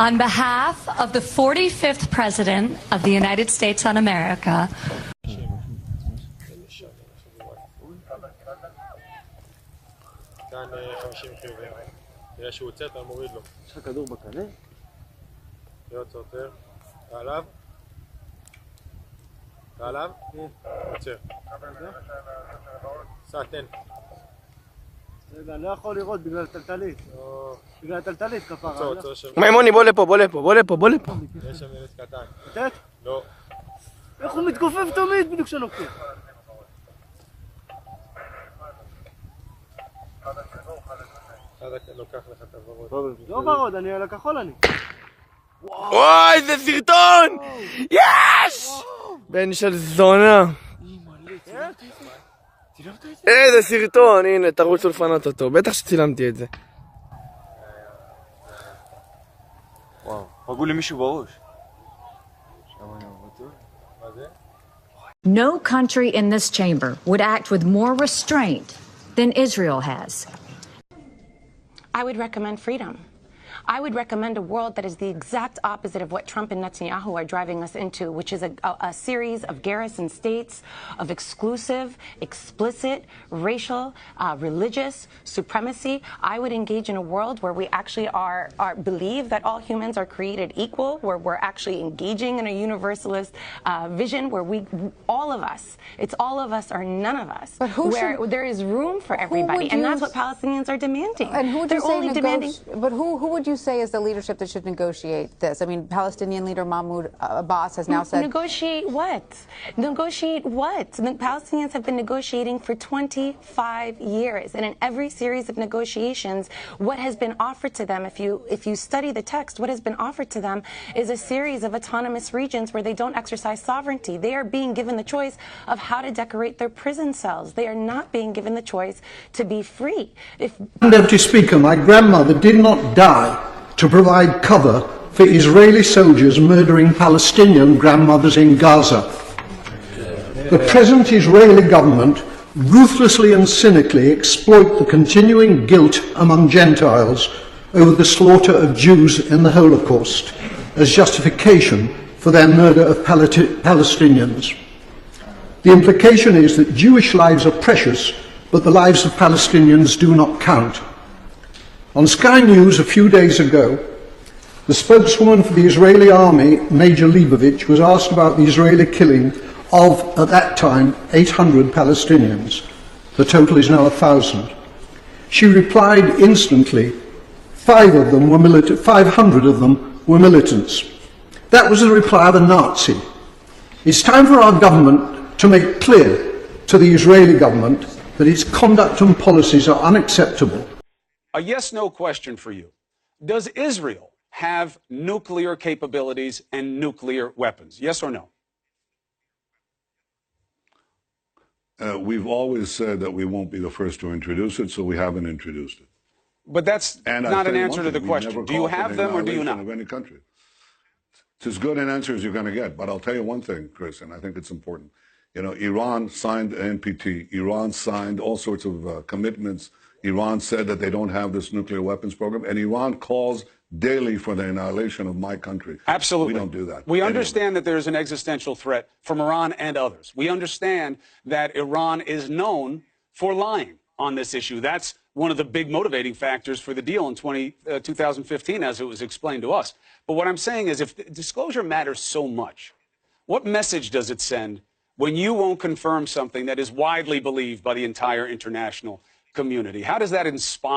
On behalf of the 45th President of the United States of America, כאן 50 חיובים. תראה שהוא יוצא, אתה מוריד לו. יש לך כדור בקנה? להיות סותר. אתה עליו? אתה עליו? יוצא. סע, תן. רגע, אני לא יכול לראות בגלל הטלטלית. בגלל הטלטלית כפרה. מימוני, בוא לפה, בוא לפה, בוא לפה, בוא לפה. יש שם ילד קטן. לתת? לא. איך הוא מתכופף תמיד בדיוק כשנוקר? לוקח לך את הוורוד. לא ורוד, אני על הכחול אני. וואי, איזה סרטון! יש! בן של זונה. איזה סרטון, הנה, תרוצו לפנות אותו. בטח שצילמתי את זה. וואו, פגעו למישהו בראש. No country in this chamber would act with more restraint than Israel has. I would recommend freedom. I would recommend a world that is the exact opposite of what Trump and Netanyahu are driving us into, which is a series of garrison states of exclusive, explicit, racial, religious supremacy. I would engage in a world where we actually believe that all humans are created equal, where we're actually engaging in a universalist vision, where all of us, it's all of us or none of us, where there is room for everybody, and that's what Palestinians are demanding. And who would They're you say only demanding. But who would you say is the leadership that should negotiate this? I mean, Palestinian leader Mahmoud Abbas has now said... Negotiate what? Negotiate what? The Palestinians have been negotiating for 25 years. And in every series of negotiations, what has been offered to them, if you study the text, what has been offered to them is a series of autonomous regions where they don't exercise sovereignty. They are being given the choice of how to decorate their prison cells. They are not being given the choice to be free. Deputy Speaker, my grandmother did not die to provide cover for Israeli soldiers murdering Palestinian grandmothers in Gaza. The present Israeli government ruthlessly and cynically exploit the continuing guilt among Gentiles over the slaughter of Jews in the Holocaust as justification for their murder of Palestinians. The implication is that Jewish lives are precious, but the lives of Palestinians do not count. On Sky News a few days ago, the spokeswoman for the Israeli army, Major Leibovich, was asked about the Israeli killing of, at that time, 800 Palestinians. The total is now 1,000. She replied instantly, 500 of them were militants. That was the reply of a Nazi. It's time for our government to make clear to the Israeli government that its conduct and policies are unacceptable. A yes-no question for you. Does Israel have nuclear capabilities and nuclear weapons? Yes or no? We've always said that we won't be the first to introduce it, so we haven't introduced it. But that's not an answer to the question. Do you have them or do you not? Of any country. It's as good an answer as you're going to get. But I'll tell you one thing, Chris, and I think it's important. You know, Iran signed NPT. Iran signed all sorts of commitments. Iran said that they don't have this nuclear weapons program, and Iran calls daily for the annihilation of my country. Absolutely. We don't do that. We understand that there's an existential threat from Iran and others. We understand that Iran is known for lying on this issue. That's one of the big motivating factors for the deal in 2015, as it was explained to us. But what I'm saying is, if disclosure matters so much, what message does it send when you won't confirm something that is widely believed by the entire international community? How does that inspire